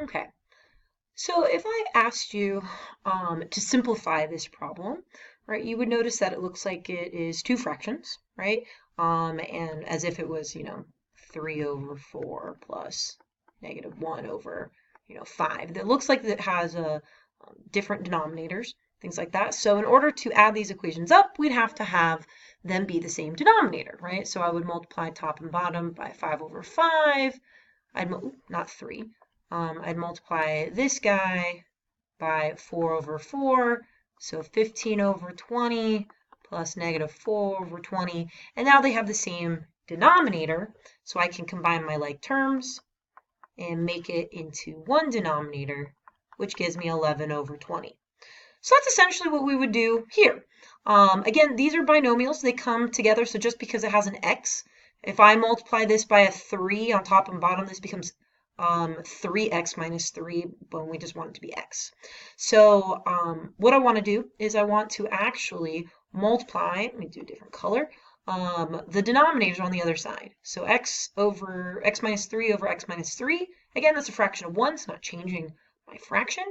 Okay, so if I asked you to simplify this problem, right, you would notice that it looks like it is two fractions, right? And as if it was, 3 over 4 plus negative 1 over, 5. That looks like it has different denominators, things like that. So in order to add these equations up, we'd have to have them be the same denominator, right? So I would multiply top and bottom by 5 over 5. Not 3. I'd multiply this guy by 4 over 4, so 15 over 20 plus negative 4 over 20, and now they have the same denominator, so I can combine my like terms and make it into one denominator, which gives me 11 over 20. So that's essentially what we would do here. Again, these are binomials. They come together, so just because it has an x, if I multiply this by a 3 on top and bottom, this becomes 3x minus 3, but we just want it to be x. So what I want to do is I want to actually multiply, let me do a different color, the denominators on the other side. So x over x minus 3 over x minus 3. Again, that's a fraction of 1, so not changing my fraction.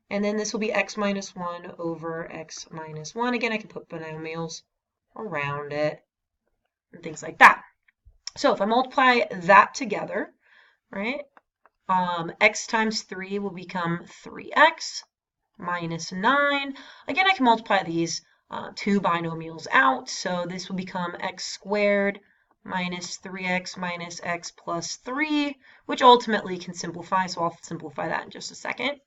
And then this will be x minus 1 over x minus 1. Again, I can put binomials around it and things like that. So if I multiply that together, right, x times 3 will become 3x minus 9. Again, I can multiply these two binomials out, so this will become x squared minus 3x minus x plus 3, which ultimately can simplify, so I'll simplify that in just a second.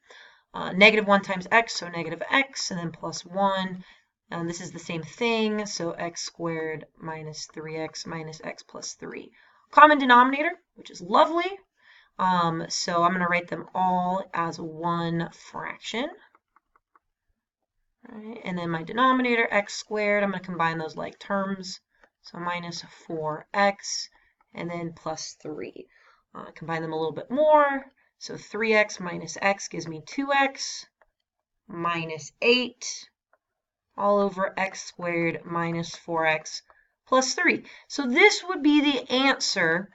Negative 1 times x, so negative x, and then plus 1. And this is the same thing, so x squared minus 3x minus x plus 3. Common denominator, which is lovely. So I'm going to write them all as one fraction. Right? And then my denominator, x squared, I'm going to combine those like terms. So minus 4x and then plus 3. Combine them a little bit more. So 3x minus x gives me 2x minus 8 all over x squared minus 4x plus 3. So this would be the answer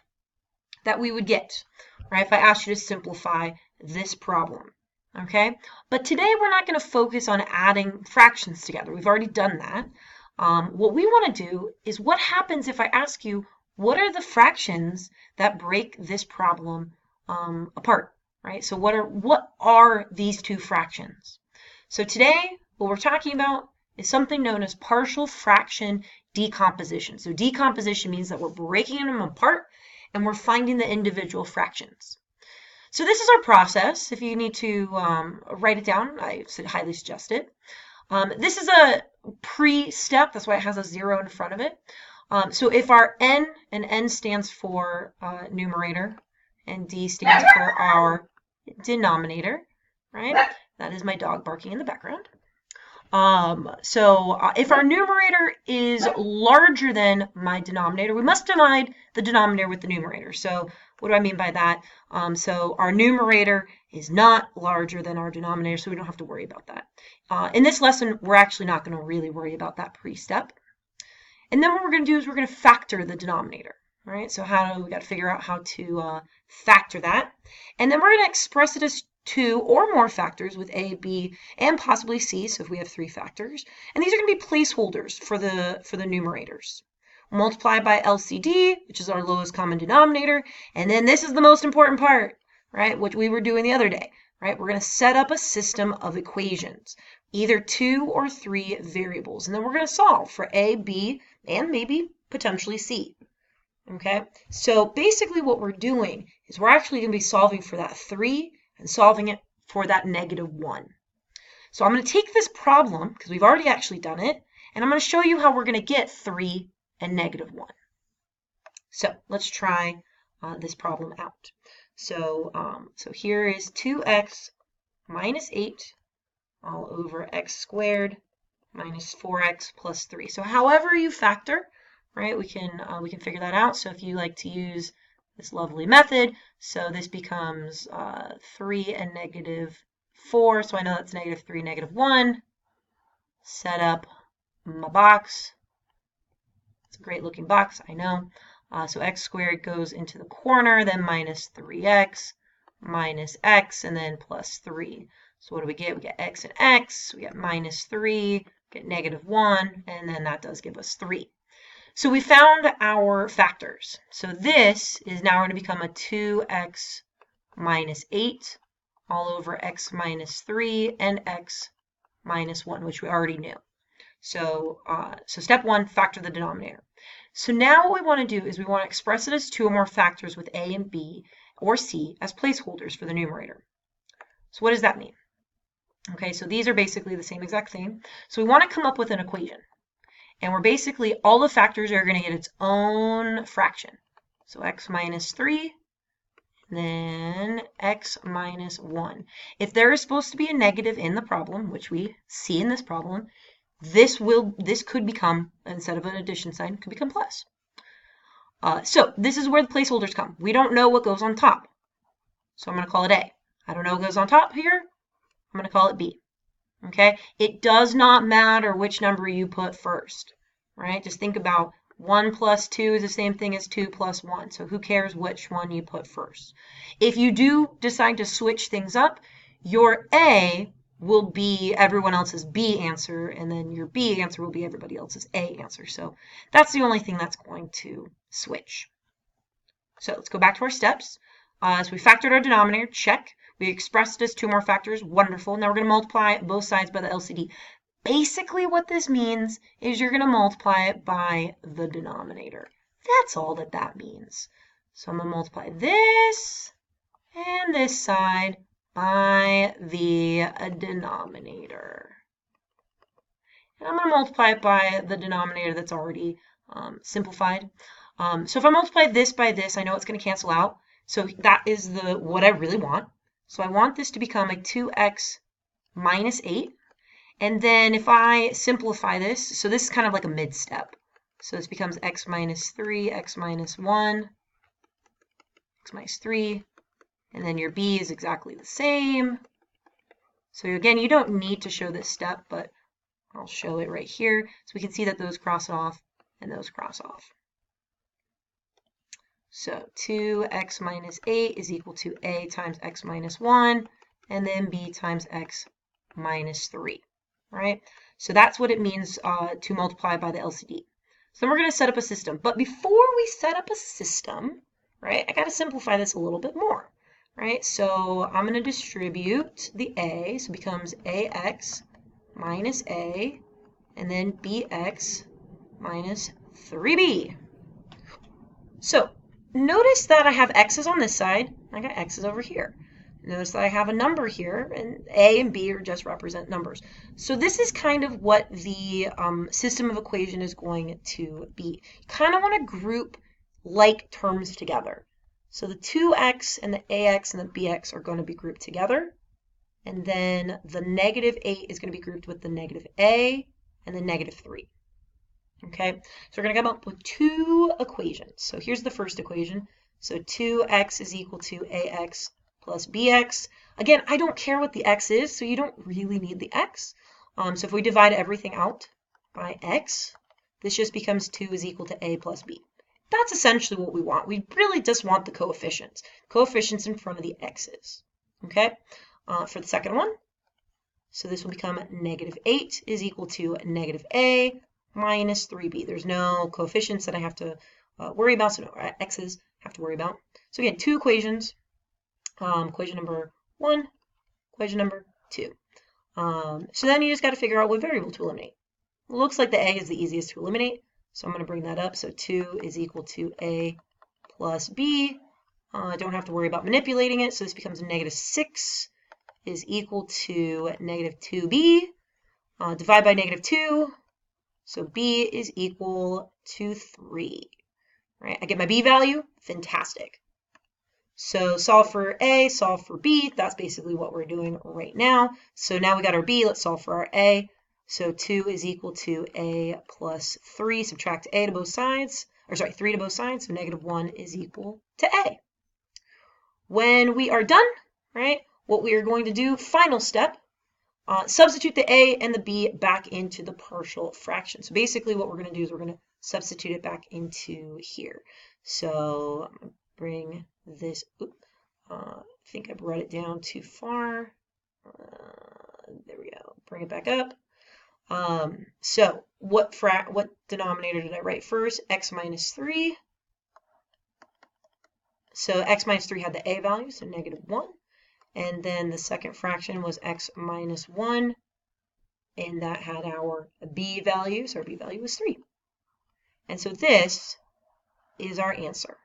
that we would get, right, if I asked you to simplify this problem, okay? But today we're not going to focus on adding fractions together. We've already done that. What we want to do is what happens if I ask you, what are the fractions that break this problem apart, right? So what are these two fractions? So today, what we're talking about is something known as partial fraction decomposition. So decomposition means that we're breaking them apart and we're finding the individual fractions. So this is our process. If you need to write it down, I highly suggest it. This is a pre-step, that's why it has a 0 in front of it. So if our n, and n stands for numerator, and d stands for our denominator, right? That is my dog barking in the background. If our numerator is larger than my denominator, we must divide the denominator with the numerator. So what do I mean by that? So our numerator is not larger than our denominator, so we don't have to worry about that. In this lesson, we're actually not going to really worry about that pre-step. And then what we're going to do is we're going to factor the denominator. Right? So we got to figure out how to factor that. And then we're going to express it as 2 or more factors with a, b, and possibly c, so if we have 3 factors. And these are going to be placeholders for the numerators. Multiply by LCD, which is our lowest common denominator. And then this is the most important part, right, which we were doing the other day. Right? We're going to set up a system of equations, either 2 or 3 variables. And then we're going to solve for a, b, and maybe potentially c. Okay, so basically what we're doing is we're actually going to be solving for that 3 and solving it for that negative 1. So I'm going to take this problem, because we've already actually done it, and I'm going to show you how we're going to get 3 and negative 1. So let's try this problem out. So here is 2x minus 8 all over x squared minus 4x plus 3. So however you factor, right, we can figure that out. So if you like to use this lovely method, so this becomes 3 and negative 4, so I know that's negative 3, negative 1. Set up my box. It's a great looking box, I know. So x squared goes into the corner, then minus 3x minus x, and then plus 3. So what do we get? We get x and x, we get minus 3, get negative 1, and then that does give us 3. So we found our factors. So this is now going to become a 2x minus 8 all over x minus 3 and x minus 1, which we already knew. So, step 1, factor the denominator. So now what we want to do is we want to express it as 2 or more factors with a and b or c as placeholders for the numerator. So what does that mean? Okay, so these are basically the same exact thing. So we want to come up with an equation. And we're basically, all the factors are going to get its own fraction. So x minus 3, then x minus 1. If there is supposed to be a negative in the problem, which we see in this problem, this could become, instead of an addition sign, could become plus. So this is where the placeholders come. We don't know what goes on top. So I'm going to call it A. I don't know what goes on top here. I'm going to call it B. Okay? It does not matter which number you put first, right? Just think about 1 plus 2 is the same thing as 2 plus 1. So who cares which one you put first? If you do decide to switch things up, your A will be everyone else's B answer, and then your B answer will be everybody else's A answer. So that's the only thing that's going to switch. So let's go back to our steps. So we factored our denominator, check. We expressed as 2 more factors, wonderful. Now we're going to multiply both sides by the LCD. Basically what this means is you're going to multiply it by the denominator. That's all that means. So I'm going to multiply this and this side by the denominator. And I'm going to multiply it by the denominator that's already simplified. So if I multiply this by this, I know it's going to cancel out. So that is what I really want. So I want this to become a 2x minus 8. And then if I simplify this, so this is kind of like a mid-step. So this becomes x minus 3, x minus 1, x minus 3. And then your b is exactly the same. So again, you don't need to show this step, but I'll show it right here. So we can see that those cross off and those cross off. So 2x minus 8 is equal to a times x minus 1, and then b times x minus 3, right? So that's what it means to multiply by the LCD. So then we're going to set up a system. But before we set up a system, right, I got to simplify this a little bit more, right? So I'm going to distribute the a, so it becomes ax minus a, and then bx minus 3b. So notice that I have x's on this side, I got x's over here. Notice that I have a number here, and a and b are just represent numbers. So this is kind of what the system of equation is going to be. You kind of want to group like terms together. So the 2x and the ax and the bx are going to be grouped together. And then the negative 8 is going to be grouped with the negative a and the negative 3. Okay, so we're going to come up with 2 equations. So here's the first equation. So 2x is equal to ax plus bx. Again, I don't care what the x is, so you don't really need the x. So if we divide everything out by x, this just becomes 2 is equal to a plus b. That's essentially what we want. We really just want the coefficients. Coefficients in front of the x's. Okay, for the second one, so this will become negative 8 is equal to negative a minus 3b. There's no coefficients that I have to worry about, so no x's have to worry about. So again, 2 equations, equation number 1, equation number 2. So then you just got to figure out what variable to eliminate. It looks like the a is the easiest to eliminate, so I'm going to bring that up. So 2 is equal to a plus b. I don't have to worry about manipulating it, so this becomes negative 6 is equal to negative 2b. Divide by negative 2. So b is equal to 3, right? I get my b value, fantastic. So solve for a, solve for b, that's basically what we're doing right now. So now we got our b, let's solve for our a. So 2 is equal to a plus 3, subtract a to both sides, or sorry, 3 to both sides, so negative 1 is equal to a. When we are done, right, what we are going to do, final step, substitute the a and the b back into the partial fraction. So basically what we're going to do is we're going to substitute it back into here. So I'm going to bring this I think I brought it down too far. There we go. Bring it back up. So what denominator did I write first? X minus 3. So x minus 3 had the a value, so -1. And then the second fraction was x minus 1. And that had our b value, so our b value was 3. And so this is our answer.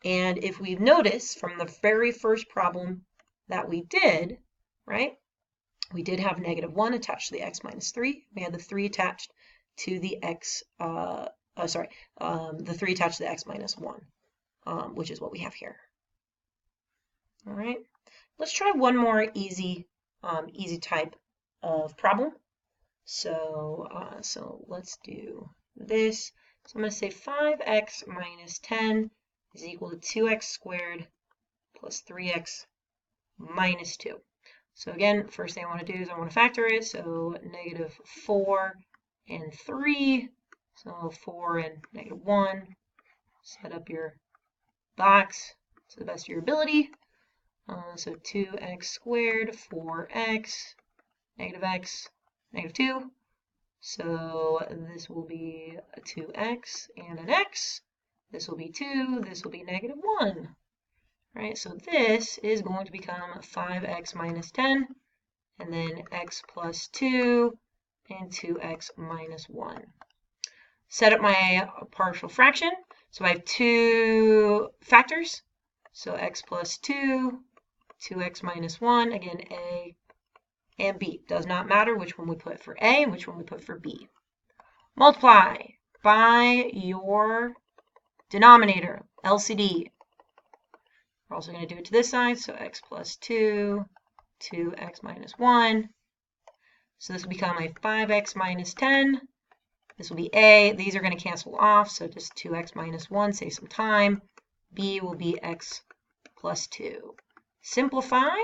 And if we notice from the very first problem that we did, right, we did have -1 attached to the x minus 3. We had the 3 attached to the the 3 attached to the x minus 1, which is what we have here. All right, let's try one more easy type of problem. So, so let's do this. So I'm going to say 5x minus 10 is equal to 2x squared plus 3x minus 2. So again, first thing I want to do is I want to factor it. So -4 and 3. So 4 and -1. Set up your box to the best of your ability. So 2x squared, 4x, -x, -2. So this will be a 2x and an x. This will be 2. This will be -1. Right, so this is going to become 5x minus 10, and then x plus 2, and 2x minus 1. Set up my partial fraction. So I have two factors. So x plus 2, 2x minus 1, again, a and b. Does not matter which one we put for a and which one we put for b. Multiply by your denominator, LCD. We're also going to do it to this side, so x plus 2, 2x minus 1. So this will become a 5x minus 10. This will be a. These are going to cancel off, so just 2x minus 1, save some time. B will be x plus 2. Simplify.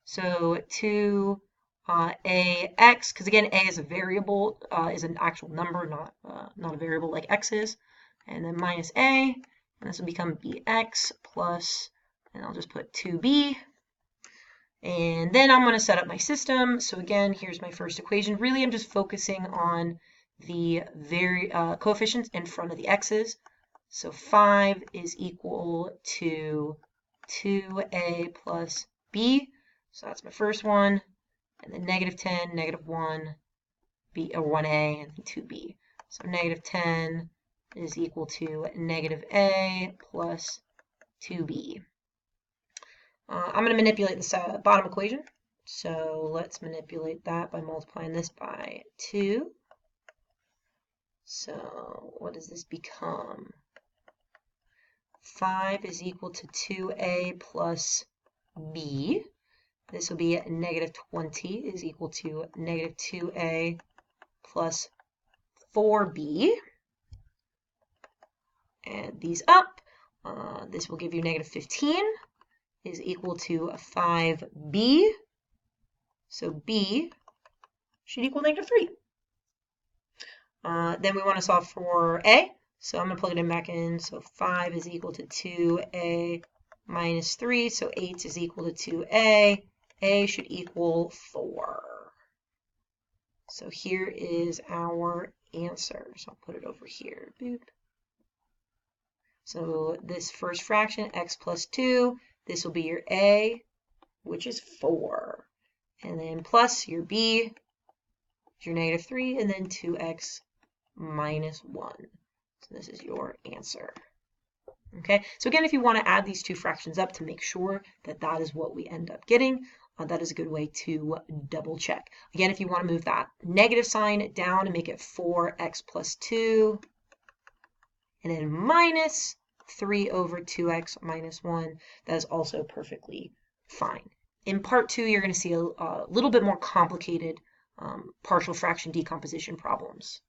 So 2ax, because again, a is a variable, is an actual number, not a variable like x is. And then minus a. And this will become bx plus, and I'll just put 2b. And then I'm going to set up my system. So again, here's my first equation. Really, I'm just focusing on the coefficients in front of the x's. So 5 is equal to 2a plus b. So that's my first one. And then -10, -1, b, or 1a, and 2b. So -10 is equal to -a plus 2b. I'm going to manipulate this bottom equation. So let's manipulate that by multiplying this by 2. So what does this become? 5 is equal to 2a plus b. This will be -20 is equal to -2a plus 4b. Add these up. This will give you -15 is equal to 5b. So b should equal -3. Then we want to solve for a. So I'm going to plug it back in. So 5 is equal to 2a minus 3. So 8 is equal to 2a. A should equal 4. So here is our answer. So I'll put it over here. Boop. So this first fraction, x plus 2, this will be your a, which is 4. And then plus your b, your -3, and then 2x minus 1. So this is your answer. Okay, so again, if you want to add these two fractions up to make sure that that is what we end up getting, that is a good way to double check. Again, if you want to move that negative sign down and make it 4x plus 2, and then minus 3 over 2x minus 1, that is also perfectly fine. In part 2, you're going to see a little bit more complicated partial fraction decomposition problems.